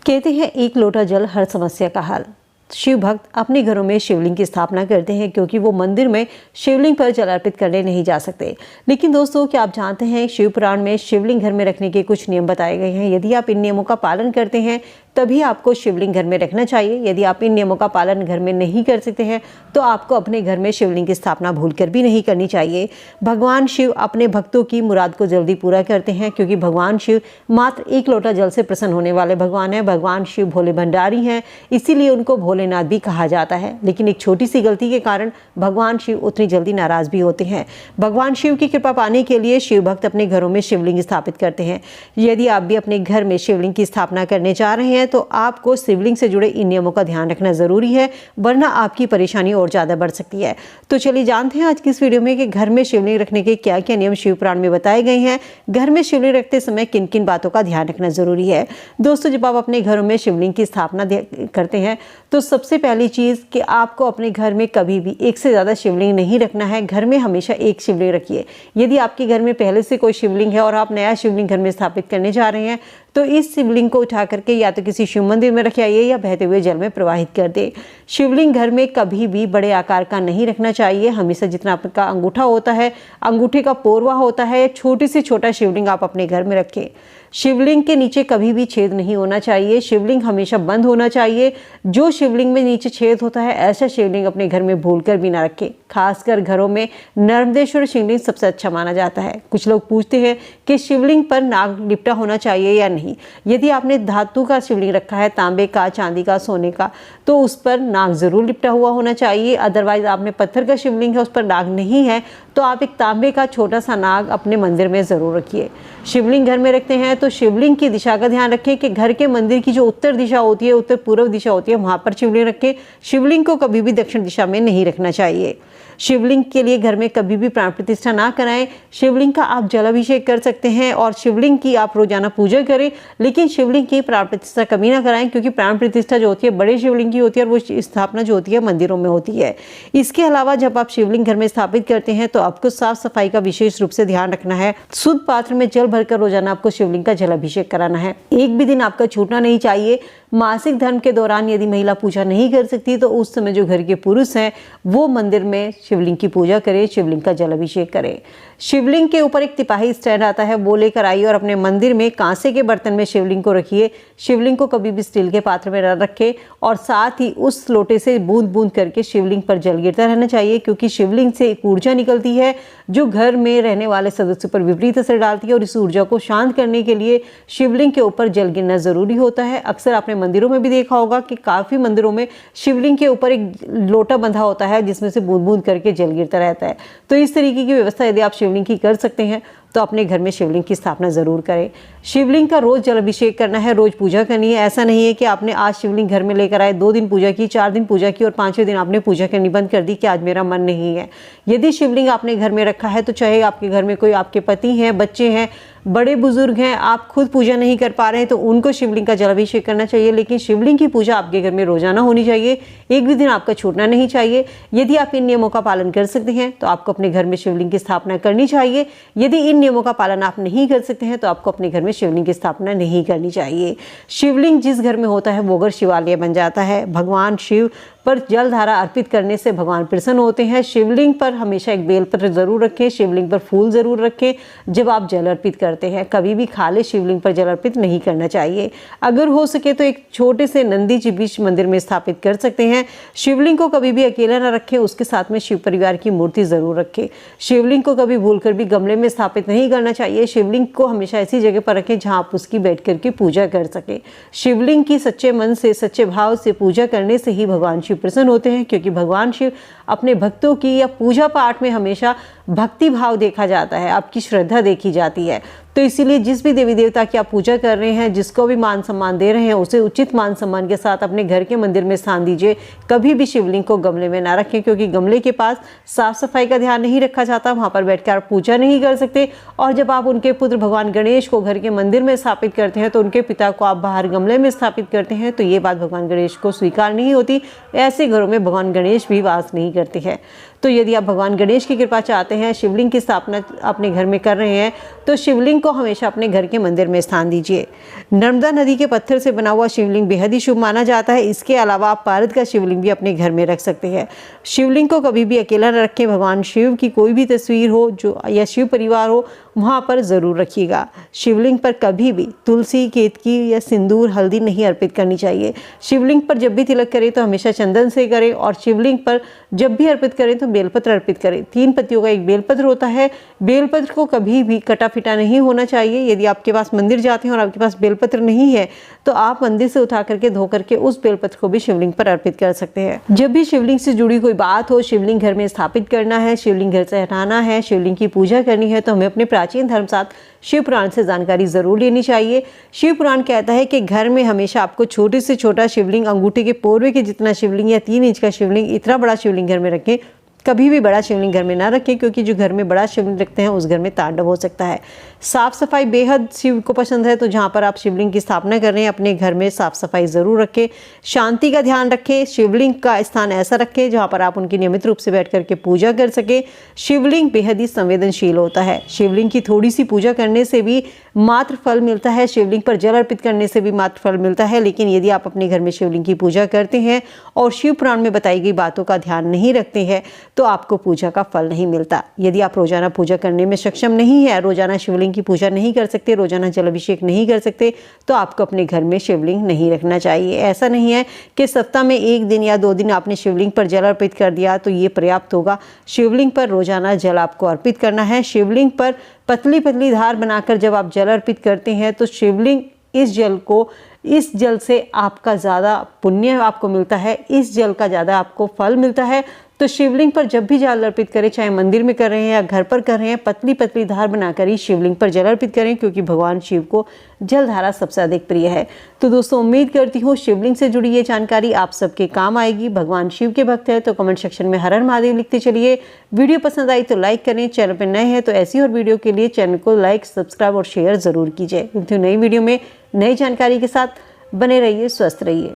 कहते हैं एक लोटा जल हर समस्या का हल। शिव भक्त अपने घरों में शिवलिंग की स्थापना करते हैं क्योंकि वो मंदिर में शिवलिंग पर जल अर्पित करने नहीं जा सकते। लेकिन दोस्तों, क्या आप जानते हैं शिव पुराण में शिवलिंग घर में रखने के कुछ नियम बताए गए हैं। यदि आप इन नियमों का पालन करते हैं तभी आपको शिवलिंग घर में रखना चाहिए। यदि आप इन नियमों का पालन घर में नहीं कर सकते हैं तो आपको अपने घर में शिवलिंग की स्थापना भूलकर भी नहीं करनी चाहिए। भगवान शिव अपने भक्तों की मुराद को जल्दी पूरा करते हैं क्योंकि भगवान शिव मात्र एक लोटा जल से प्रसन्न होने वाले भगवान हैं। भगवान शिव भोले भंडारी हैं, इसीलिए उनको भोलेनाथ भी कहा जाता है। लेकिन एक छोटी सी गलती के कारण भगवान शिव उतनी जल्दी नाराज भी होते हैं। भगवान शिव की कृपा पाने के लिए शिव भक्त अपने घरों में शिवलिंग स्थापित करते हैं। यदि आप भी अपने घर में शिवलिंग की स्थापना करने जा रहे हैं तो आपको शिवलिंग से जुड़े इन नियमों का ध्यान रखना जरूरी है, वरना आपकी परेशानी और ज्यादा बढ़ सकती है। तो चलिए जानते हैं आज की इस वीडियो में कि घर में शिवलिंग रखने के क्या क्या नियम शिव पुराण में बताए गए हैं। घर में शिवलिंग रखते समय किन किन बातों का ध्यान रखना जरूरी है। दोस्तों, जब आप अपने घरों में शिवलिंग की स्थापना करते हैं तो सबसे पहली चीज कि आपको अपने घर में कभी भी एक से ज्यादा शिवलिंग नहीं रखना है। घर में हमेशा एक शिवलिंग रखिए। यदि आपके घर में पहले से कोई शिवलिंग है और आप नया शिवलिंग घर में स्थापित करने जा रहे हैं तो इस शिवलिंग को उठा करके या तो किसी शिव मंदिर में रख आइए या बहते हुए जल में प्रवाहित कर दे। शिवलिंग घर में कभी भी बड़े आकार का नहीं रखना चाहिए। हमेशा जितना आपका अंगूठा होता है, अंगूठे का पोरवा होता है, छोटी से छोटा शिवलिंग आप अपने घर में रखें। शिवलिंग के नीचे कभी भी छेद नहीं होना चाहिए। शिवलिंग हमेशा बंद होना चाहिए। जो शिवलिंग में नीचे छेद होता है ऐसा शिवलिंग अपने घर में भूलकर भी ना रखें। खासकर घरों में नर्मदेश्वर शिवलिंग सबसे अच्छा माना जाता है। कुछ लोग पूछते हैं कि शिवलिंग पर नाग लिपटा होना चाहिए या नहीं। यदि आपने धातु का शिवलिंग रखा है, तांबे का, चांदी का, सोने का, तो उस पर नाग जरूर लिपटा हुआ होना चाहिए। अदरवाइज आपने पत्थर का शिवलिंग है, उस पर नाग नहीं है, तो आप एक तांबे का छोटा सा नाग अपने मंदिर में जरूर रखिए। शिवलिंग घर में रखते हैं तो शिवलिंग की दिशा का ध्यान रखें कि घर के मंदिर की जो उत्तर दिशा होती है, उत्तर पूर्व दिशा होती है, वहां पर शिवलिंग रखें। शिवलिंग को कभी भी दक्षिण दिशा में नहीं रखना चाहिए। शिवलिंग के लिए घर में कभी भी प्राण प्रतिष्ठा ना कराएं। शिवलिंग का आप जलाभिषेक कर सकते हैं और शिवलिंग की आप रोजाना पूजा करें, लेकिन शिवलिंग की प्राण प्रतिष्ठा कभी ना कराएं क्योंकि प्राण प्रतिष्ठा जो होती है बड़े शिवलिंग की होती है और वो स्थापना जो होती है मंदिरों में होती है। इसके अलावा जब आप शिवलिंग घर में स्थापित करते हैं तो आपको साफ सफाई का विशेष रूप से ध्यान रखना है। शुद्ध पात्र में जल भरकर रोजाना आपको शिवलिंग का जलाभिषेक कराना है। एक भी दिन आपका छूटना नहीं चाहिए। मासिक धर्म के दौरान यदि महिला पूजा नहीं कर सकती तो उस समय जो घर के पुरुष हैं वो मंदिर में शिवलिंग की पूजा करें, शिवलिंग का जलाभिषेक करें। शिवलिंग के ऊपर एक तिपाही स्टैंड आता है, वो लेकर आइए और अपने मंदिर में कांसे के बर्तन में शिवलिंग को रखिए। शिवलिंग को कभी भी स्टील के पात्र में न रखें और साथ ही उस लोटे से बूंद बूंद करके शिवलिंग पर जल गिरता रहना चाहिए क्योंकि शिवलिंग से एक ऊर्जा निकलती है जो घर में रहने वाले सदस्यों पर विपरीत असर डालती है और इस ऊर्जा को शांत करने के लिए शिवलिंग के ऊपर जल गिरना जरूरी होता है। अक्सर आपने मंदिरों में भी देखा होगा कि काफी मंदिरों में शिवलिंग के ऊपर एक लोटा बंधा होता है जिसमें से बूंद बूंद करके जल गिरता रहता है। तो इस तरीके की व्यवस्था यदि आप शिवलिंग की कर सकते हैं तो अपने घर में शिवलिंग की स्थापना जरूर करें। शिवलिंग का रोज जल अभिषेक करना है, रोज पूजा करनी है। ऐसा नहीं है कि आपने आज शिवलिंग घर में लेकर आए, 2 दिन पूजा की, 4 दिन पूजा की और 5वें दिन आपने पूजा करनी बंद कर दी कि आज मेरा मन नहीं है। यदि शिवलिंग आपने घर में रखा है तो चाहे आपके घर में कोई आपके पति हैं, बच्चे हैं, बड़े बुजुर्ग हैं, आप खुद पूजा नहीं कर पा रहे हैं तो उनको शिवलिंग का जलाभिषेक करना चाहिए। लेकिन शिवलिंग की पूजा आपके घर में रोजाना होनी चाहिए, एक भी दिन आपका छूटना नहीं चाहिए। यदि आप इन नियमों का पालन कर सकते हैं तो आपको अपने घर में शिवलिंग की स्थापना करनी चाहिए। यदि इन नियमों का पालन आप नहीं कर सकते हैं तो आपको अपने घर में शिवलिंग की स्थापना नहीं करनी चाहिए। शिवलिंग जिस घर में होता है वो घर शिवालय बन जाता है। भगवान शिव पर जल धारा अर्पित करने से भगवान प्रसन्न होते हैं। शिवलिंग पर हमेशा एक बेलपत्र जरूर रखें, शिवलिंग पर फूल जरूर रखें जब आप जल अर्पित करते हैं। कभी भी खाली शिवलिंग पर जल अर्पित नहीं करना चाहिए। अगर हो सके तो एक छोटे से नंदी जी बीच मंदिर में स्थापित कर सकते हैं। शिवलिंग को कभी भी अकेला न रखें, उसके साथ में शिव परिवार की मूर्ति जरूर रखें। शिवलिंग को कभी भूलकर भी गमले में स्थापित नहीं करना चाहिए। शिवलिंग को हमेशा ऐसी जगह पर रखें जहां आप उसकी बैठ करके पूजा कर सके। शिवलिंग की सच्चे मन से, सच्चे भाव से पूजा करने से ही भगवान शिव प्रसन्न होते हैं क्योंकि भगवान शिव अपने भक्तों की या पूजा पाठ में हमेशा भक्ति भाव देखा जाता है, आपकी श्रद्धा देखी जाती है। तो इसीलिए जिस भी देवी देवता की आप पूजा कर रहे हैं, जिसको भी मान सम्मान दे रहे हैं, उसे उचित मान सम्मान के साथ अपने घर के मंदिर में स्थान दीजिए। कभी भी शिवलिंग को गमले में ना रखें क्योंकि गमले के पास साफ सफाई का ध्यान नहीं रखा जाता, वहां पर बैठकर आप पूजा नहीं कर सकते। और जब आप उनके पुत्र भगवान गणेश को घर के मंदिर में स्थापित करते हैं तो उनके पिता को आप बाहर गमले में स्थापित करते हैं, तो ये बात भगवान गणेश को स्वीकार नहीं होती। ऐसे घरों में भगवान गणेश भी वास नहीं करते हैं। तो यदि आप भगवान गणेश की कृपा चाहते हैं, शिवलिंग की स्थापना अपने घर में कर रहे हैं, तो शिवलिंग को हमेशा अपने घर के मंदिर में स्थान दीजिए। नर्मदा नदी के पत्थर से बना हुआ शिवलिंग बेहद ही शुभ माना जाता है। इसके अलावा आप पारद का शिवलिंग भी अपने घर में रख सकते हैं। शिवलिंग को कभी भी अकेला न रखें। भगवान शिव की कोई भी तस्वीर हो जो या शिव परिवार हो, वहाँ पर ज़रूर रखिएगा। शिवलिंग पर कभी भी तुलसी, केतकी या सिंदूर, हल्दी नहीं अर्पित करनी चाहिए। शिवलिंग पर जब भी तिलक करें तो हमेशा चंदन से करें, और शिवलिंग पर जब भी अर्पित करें तो बेलपत्र अर्पित करें। 3 पत्तियों का एक बेलपत्र होता है। बेलपत्र को कभी भी कटा फिटा नहीं होना चाहिए। यदि आपके पास मंदिर जाते हैं और आपके पास बेलपत्र नहीं है, तो आप मंदिर से उठा करके धो करके उस बेलपत्र को भी शिवलिंग पर अर्पित कर सकते हैं। जब भी शिवलिंग से जुड़ी कोई बात हो, शिवलिंग घर में स्थापित करना है, शिवलिंग घर से हटाना है, शिवलिंग की पूजा करनी है, तो हमें अपने प्राचीन धर्म शास्त्र शिव पुराण से जानकारी जरूर लेनी चाहिए। शिव पुराण कहता है कि घर में हमेशा आपको छोटे से छोटा शिवलिंग, अंगूठे के पोरवे के जितना शिवलिंग या 3 इंच का शिवलिंग, इतना बड़ा शिवलिंग घर में रखें। कभी भी बड़ा शिवलिंग घर में ना रखें, क्योंकि जो घर में बड़ा शिवलिंग रखते हैं उस घर में तांडव हो सकता है। साफ सफाई बेहद शिव को पसंद है, तो जहाँ पर आप शिवलिंग की स्थापना कर रहे हैं अपने घर में साफ सफाई जरूर रखें। शांति का ध्यान रखें। शिवलिंग का स्थान ऐसा रखें जहाँ पर आप उनकी नियमित रूप से बैठ करके पूजा कर सके। शिवलिंग बेहद ही संवेदनशील होता है। शिवलिंग की थोड़ी सी पूजा करने से भी मात्र फल मिलता है। शिवलिंग पर जल अर्पित करने से भी मात्र फल मिलता है। लेकिन यदि आप अपने घर में शिवलिंग की पूजा करते हैं और शिव पुराण में बताई गई बातों का ध्यान नहीं रखते हैं, तो आपको पूजा का फल नहीं मिलता। यदि आप रोजाना पूजा करने में सक्षम नहीं है, रोजाना शिवलिंग की पूजा नहीं कर सकते, रोजाना जल अभिषेक नहीं कर सकते, तो आपको अपने घर में शिवलिंग नहीं रखना चाहिए। ऐसा नहीं है कि सप्ताह में 1 दिन या 2 दिन आपने शिवलिंग पर जल अर्पित कर दिया तो ये पर्याप्त होगा। शिवलिंग पर रोजाना जल आपको अर्पित करना है। शिवलिंग पर पतली पतली धार बनाकर जब आप जल अर्पित करते हैं, तो शिवलिंग इस जल से आपका ज़्यादा पुण्य आपको मिलता है, इस जल का ज़्यादा आपको फल मिलता है। तो शिवलिंग पर जब भी जल अर्पित करें, चाहे मंदिर में कर रहे हैं या घर पर कर रहे हैं, पतली पतली धार बनाकर ही शिवलिंग पर जल अर्पित करें, क्योंकि भगवान शिव को जलधारा सबसे अधिक प्रिय है। तो दोस्तों, उम्मीद करती हूँ शिवलिंग से जुड़ी ये जानकारी आप सबके काम आएगी। भगवान शिव के भक्त है तो कमेंट सेक्शन में हर हर महादेव लिखते चलिए। वीडियो पसंद आई तो लाइक करें। चैनल पर नए हैं तो ऐसी और वीडियो के लिए चैनल को लाइक, सब्सक्राइब और शेयर जरूर कीजिए। नई वीडियो में नई जानकारी के साथ बने रहिए, स्वस्थ रहिए।